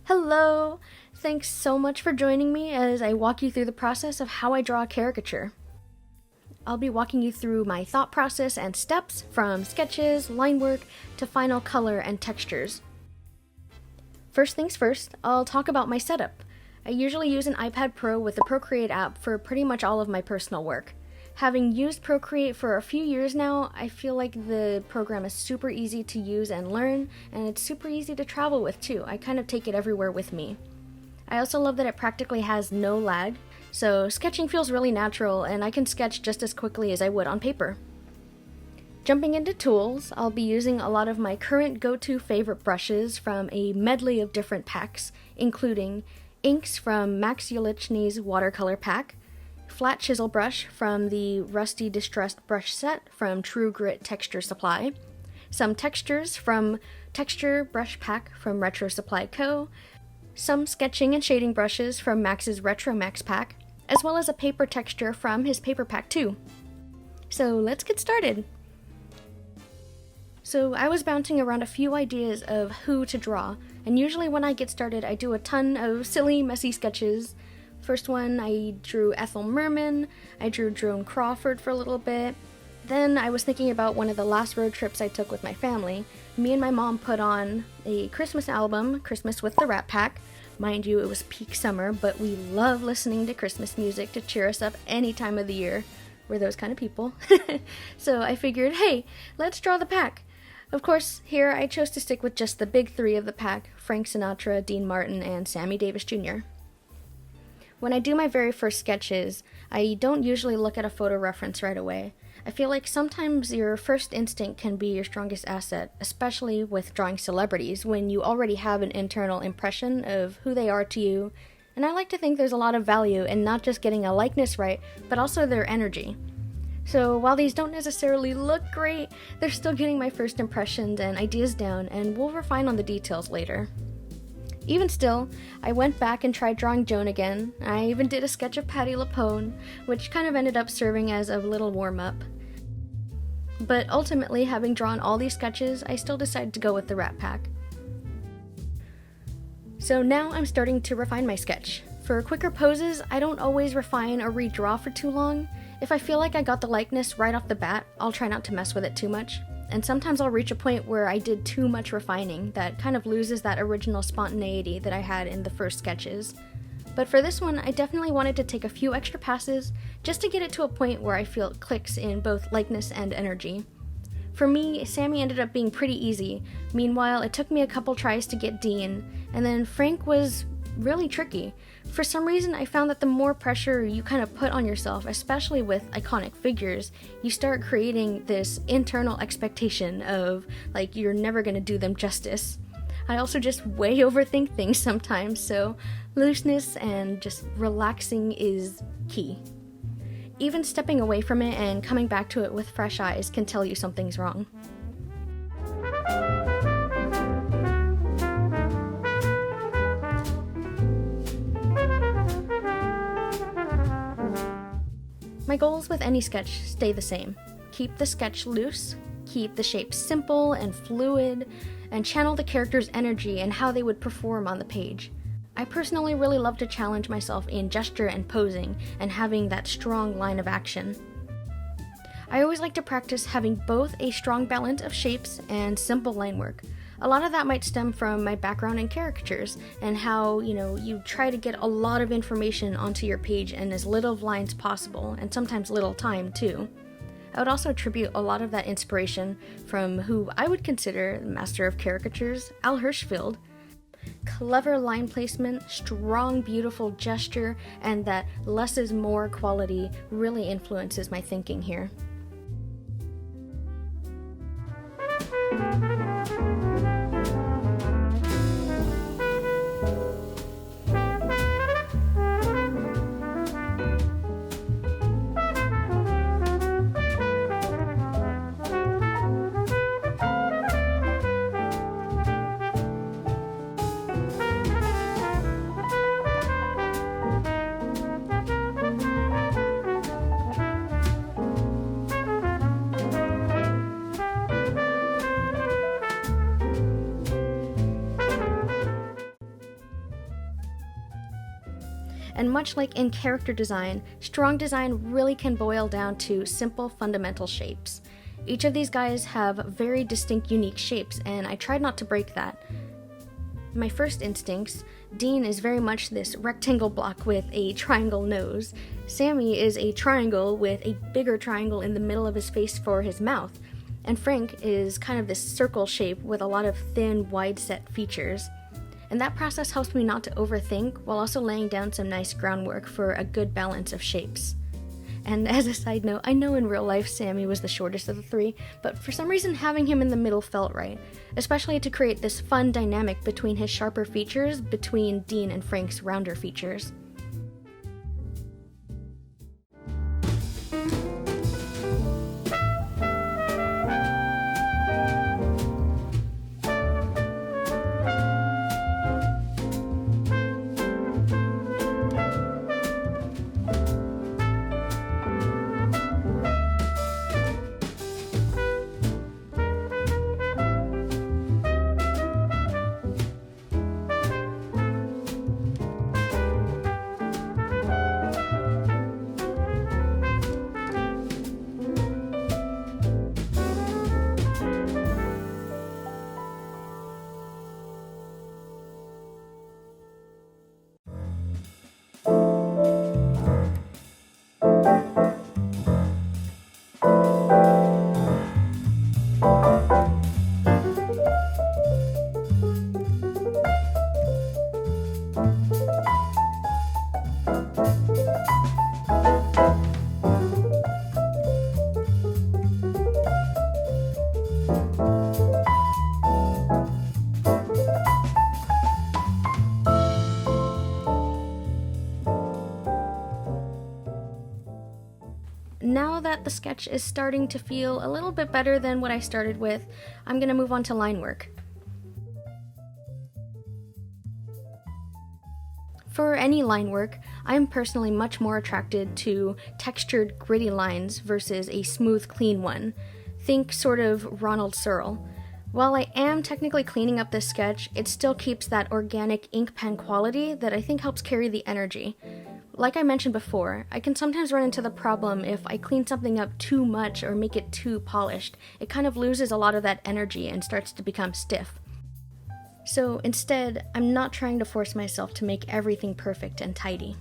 Hello! Thanks so much for joining me as I walk you through the process of how I draw a caricature. I'll be walking you through my thought process and steps from sketches, line work, to final color and textures. First things first, I'll talk about my setup. I usually use an iPad Pro with the Procreate app for pretty much all of my personal work. Having used Procreate for a few years now, I feel like the program is super easy to use and learn, and it's super easy to travel with too. I kind of take it everywhere with me. I also love that it practically has no lag, so sketching feels really natural and I can sketch just as quickly as I would on paper. Jumping into tools, I'll be using a lot of my current go-to favorite brushes from a medley of different packs, including inks from Max Ulichny's watercolor pack, flat chisel brush from the Rusty Distressed brush set from True Grit Texture Supply, some textures from Texture Brush Pack from Retro Supply Co., some sketching and shading brushes from Max's Retro Max pack, as well as a paper texture from his paper pack too. So let's get started. So I was bouncing around a few ideas of who to draw, and usually when I get started I do a ton of silly, messy sketches. First one, I drew Ethel Merman, I drew Joan Crawford for a little bit. Then I was thinking about one of the last road trips I took with my family. Me and my mom put on a Christmas album, Christmas with the Rat Pack. Mind you, it was peak summer, but we love listening to Christmas music to cheer us up any time of the year. We're those kind of people. So I figured, hey, let's draw the pack. Of course, here I chose to stick with just the big three of the pack, Frank Sinatra, Dean Martin, and Sammy Davis Jr. When I do my very first sketches, I don't usually look at a photo reference right away. I feel like sometimes your first instinct can be your strongest asset, especially with drawing celebrities, when you already have an internal impression of who they are to you, and I like to think there's a lot of value in not just getting a likeness right, but also their energy. So while these don't necessarily look great, they're still getting my first impressions and ideas down, and we'll refine on the details later. Even still, I went back and tried drawing Joan again. I even did a sketch of Patti LuPone, which kind of ended up serving as a little warm-up. But ultimately, having drawn all these sketches, I still decided to go with the Rat Pack. So now I'm starting to refine my sketch. For quicker poses, I don't always refine or redraw for too long. If I feel like I got the likeness right off the bat, I'll try not to mess with it too much. And sometimes I'll reach a point where I did too much refining that kind of loses that original spontaneity that I had in the first sketches. But for this one, I definitely wanted to take a few extra passes just to get it to a point where I feel it clicks in both likeness and energy. For me, Sammy ended up being pretty easy. Meanwhile, it took me a couple tries to get Dean, and then Frank was really tricky. For some reason, I found that the more pressure you kind of put on yourself, especially with iconic figures, you start creating this internal expectation of, like, you're never going to do them justice. I also just way overthink things sometimes, so looseness and just relaxing is key. Even stepping away from it and coming back to it with fresh eyes can tell you something's wrong. My goals with any sketch stay the same. Keep the sketch loose, keep the shape simple and fluid, and channel the character's energy and how they would perform on the page. I personally really love to challenge myself in gesture and posing, and having that strong line of action. I always like to practice having both a strong balance of shapes and simple line work. A lot of that might stem from my background in caricatures, and how, you try to get a lot of information onto your page in as little of lines possible, and sometimes little time too. I would also attribute a lot of that inspiration from who I would consider the master of caricatures, Al Hirschfeld. Clever line placement, strong, beautiful gesture, and that less is more quality really influences my thinking here. And much like in character design, strong design really can boil down to simple fundamental shapes. Each of these guys have very distinct, unique shapes, and I tried not to break that. My first instincts, Dean is very much this rectangle block with a triangle nose. Sammy is a triangle with a bigger triangle in the middle of his face for his mouth. And Frank is kind of this circle shape with a lot of thin, wide-set features. And that process helps me not to overthink while also laying down some nice groundwork for a good balance of shapes. And as a side note, I know in real life Sammy was the shortest of the three, but for some reason having him in the middle felt right, especially to create this fun dynamic between his sharper features between Dean and Frank's rounder features. Now that the sketch is starting to feel a little bit better than what I started with, I'm going to move on to line work. For any line work, I'm personally much more attracted to textured, gritty lines versus a smooth, clean one. Think sort of Ronald Searle. While I am technically cleaning up this sketch, it still keeps that organic ink pen quality that I think helps carry the energy. Like I mentioned before, I can sometimes run into the problem if I clean something up too much or make it too polished. It kind of loses a lot of that energy and starts to become stiff. So instead, I'm not trying to force myself to make everything perfect and tidy.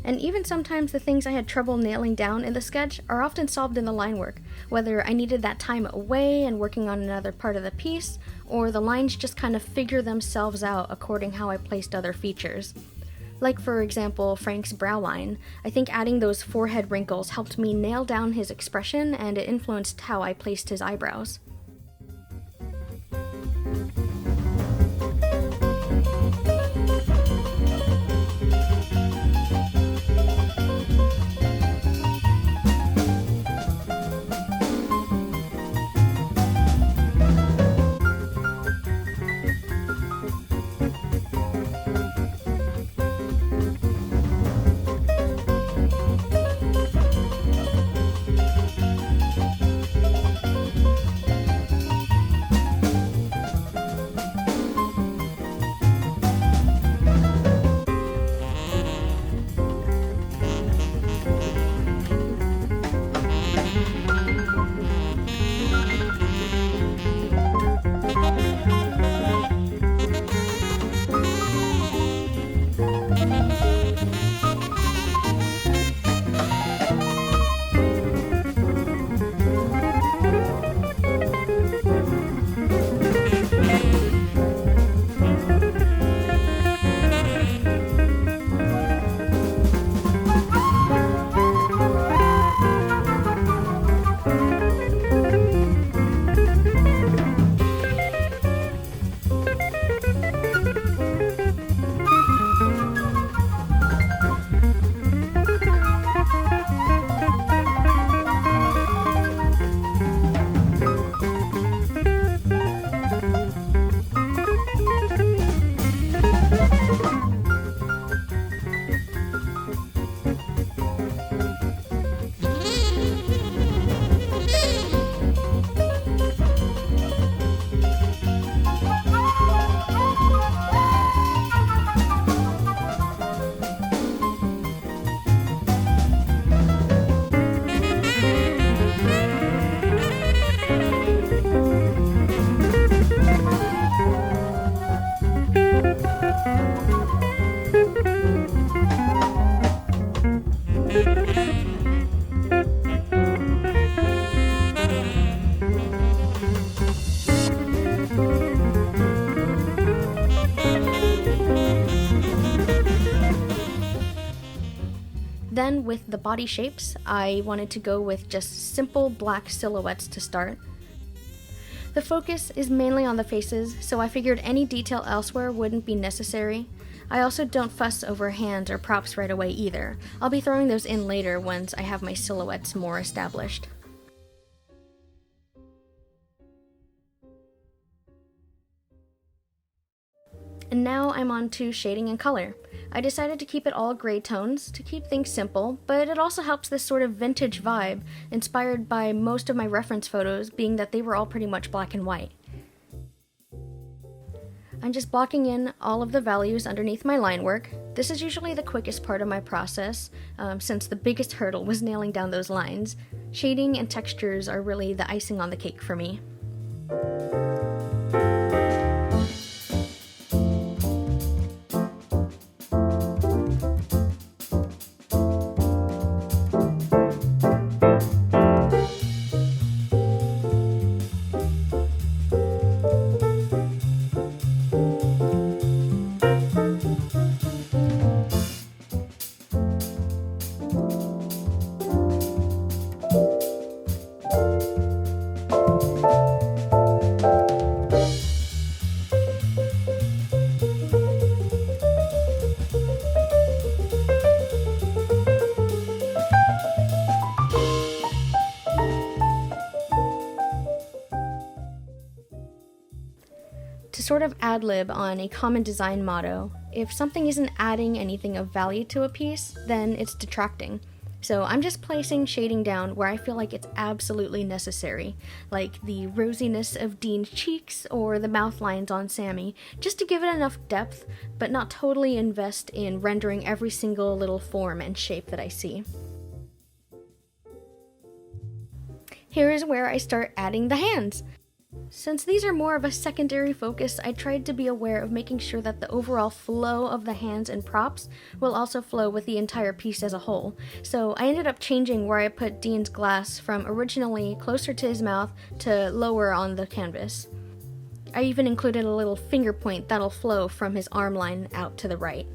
And even sometimes the things I had trouble nailing down in the sketch are often solved in the line work, whether I needed that time away and working on another part of the piece, or the lines just kind of figure themselves out according how I placed other features. Like, for example, Frank's brow line. I think adding those forehead wrinkles helped me nail down his expression, and it influenced how I placed his eyebrows. Then with the body shapes, I wanted to go with just simple black silhouettes to start. The focus is mainly on the faces, so I figured any detail elsewhere wouldn't be necessary. I also don't fuss over hands or props right away either. I'll be throwing those in later once I have my silhouettes more established. And now I'm on to shading and color. I decided to keep it all gray tones to keep things simple, but it also helps this sort of vintage vibe, inspired by most of my reference photos being that they were all pretty much black and white. I'm just blocking in all of the values underneath my line work. This is usually the quickest part of my process, since the biggest hurdle was nailing down those lines. Shading and textures are really the icing on the cake for me. To sort of ad-lib on a common design motto, if something isn't adding anything of value to a piece, then it's detracting. So I'm just placing shading down where I feel like it's absolutely necessary, like the rosiness of Dean's cheeks or the mouth lines on Sammy, just to give it enough depth, but not totally invest in rendering every single little form and shape that I see. Here is where I start adding the hands. Since these are more of a secondary focus, I tried to be aware of making sure that the overall flow of the hands and props will also flow with the entire piece as a whole. So I ended up changing where I put Dean's glass from originally closer to his mouth to lower on the canvas. I even included a little finger point that'll flow from his arm line out to the right.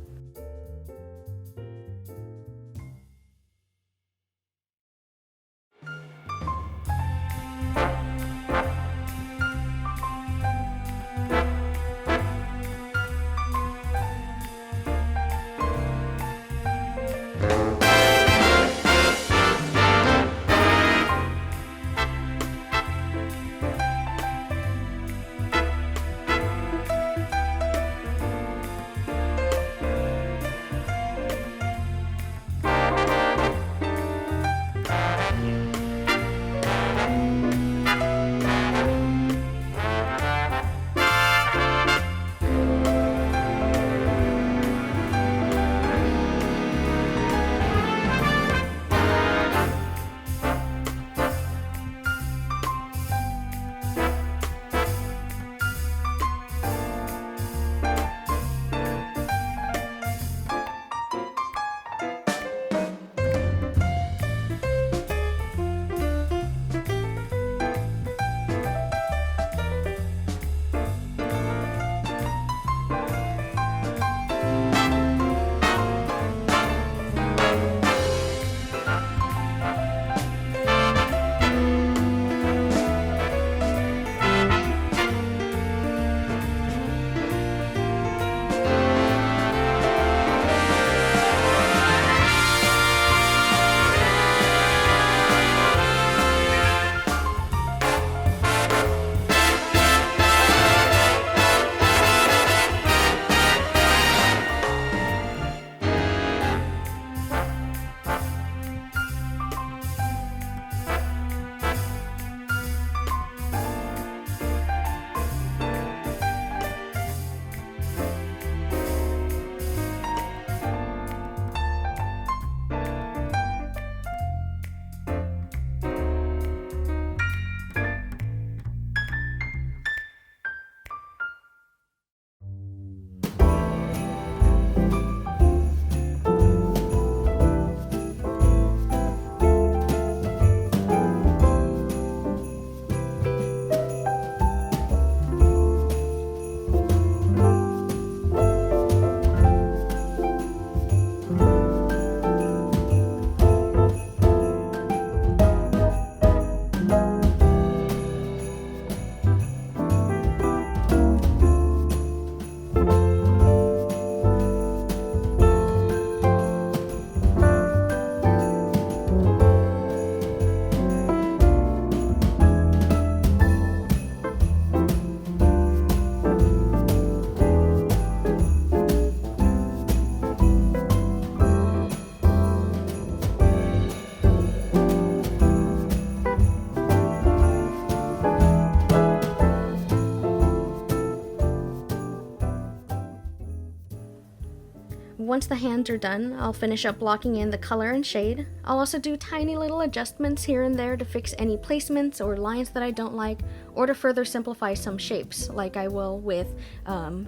Once the hands are done, I'll finish up blocking in the color and shade. I'll also do tiny little adjustments here and there to fix any placements or lines that I don't like, or to further simplify some shapes, like I will with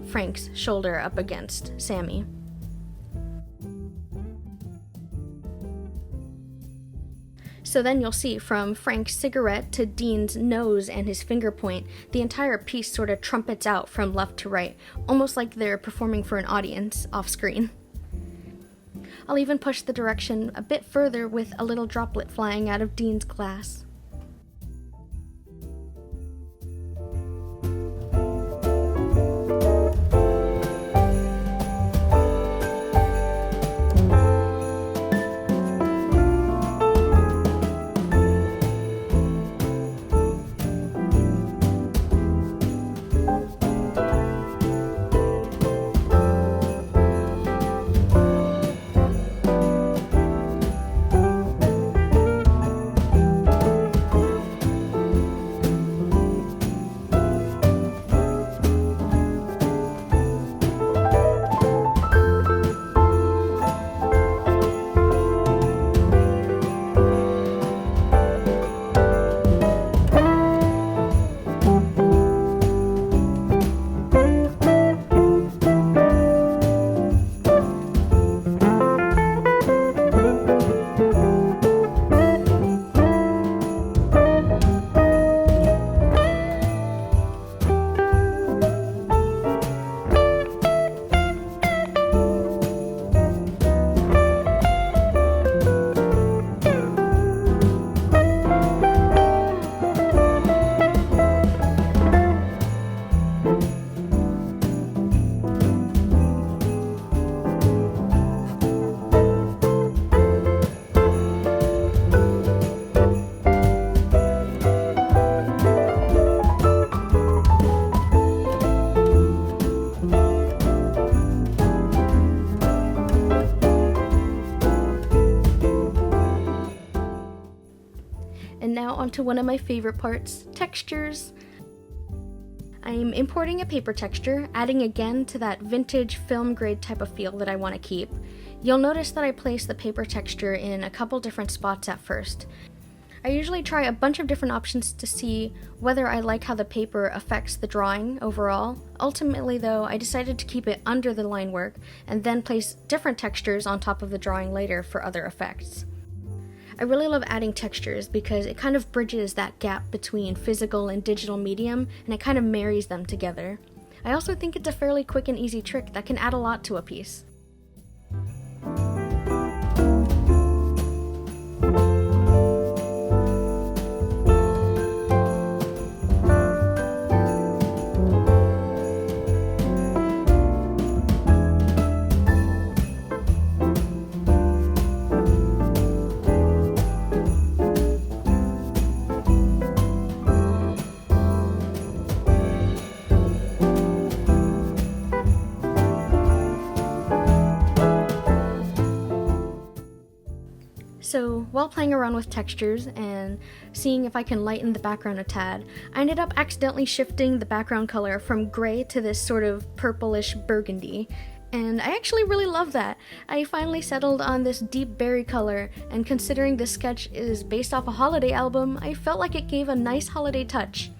Frank's shoulder up against Sammy. So then you'll see from Frank's cigarette to Dean's nose and his finger point, the entire piece sort of trumpets out from left to right, almost like they're performing for an audience off screen. I'll even push the direction a bit further with a little droplet flying out of Dean's glass. to one of my favorite parts, textures. I'm importing a paper texture, adding again to that vintage film grade type of feel that I want to keep. You'll notice that I place the paper texture in a couple different spots at first. I usually try a bunch of different options to see whether I like how the paper affects the drawing overall. Ultimately though, I decided to keep it under the line work and then place different textures on top of the drawing later for other effects. I really love adding textures because it kind of bridges that gap between physical and digital medium, and it kind of marries them together. I also think it's a fairly quick and easy trick that can add a lot to a piece. So, while playing around with textures and seeing if I can lighten the background a tad, I ended up accidentally shifting the background color from gray to this sort of purplish burgundy, and I actually really love that. I finally settled on this deep berry color, and considering this sketch is based off a holiday album, I felt like it gave a nice holiday touch.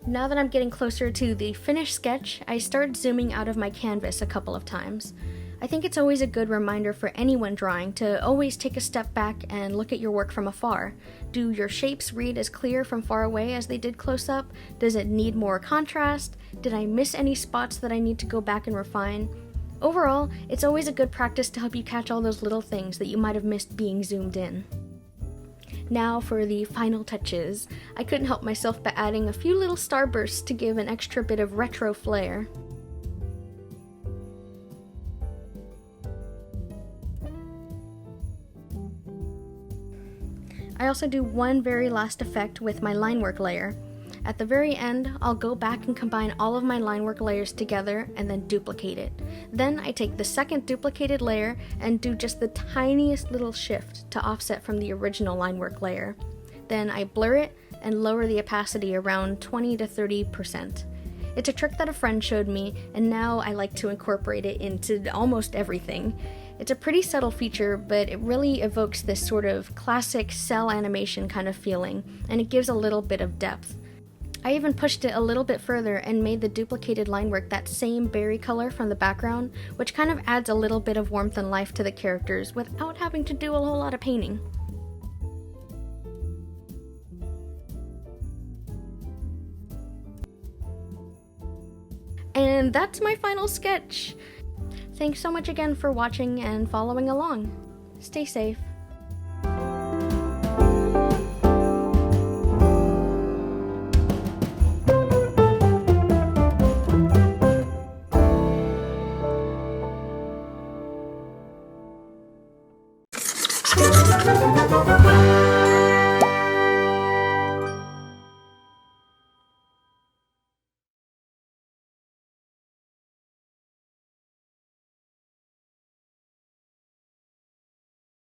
Now that I'm getting closer to the finished sketch, I start zooming out of my canvas a couple of times. I think it's always a good reminder for anyone drawing to always take a step back and look at your work from afar. Do your shapes read as clear from far away as they did close up? Does it need more contrast? Did I miss any spots that I need to go back and refine? Overall, it's always a good practice to help you catch all those little things that you might have missed being zoomed in. Now for the final touches. I couldn't help myself but adding a few little starbursts to give an extra bit of retro flair. I also do one very last effect with my line work layer. At the very end, I'll go back and combine all of my line work layers together and then duplicate it. Then I take the second duplicated layer and do just the tiniest little shift to offset from the original line work layer. Then I blur it and lower the opacity around 20 to 30%. It's a trick that a friend showed me, and now I like to incorporate it into almost everything. It's a pretty subtle feature, but it really evokes this sort of classic cell animation kind of feeling, and it gives a little bit of depth. I even pushed it a little bit further and made the duplicated line work that same berry color from the background, which kind of adds a little bit of warmth and life to the characters without having to do a whole lot of painting. And that's my final sketch! Thanks so much again for watching and following along. Stay safe.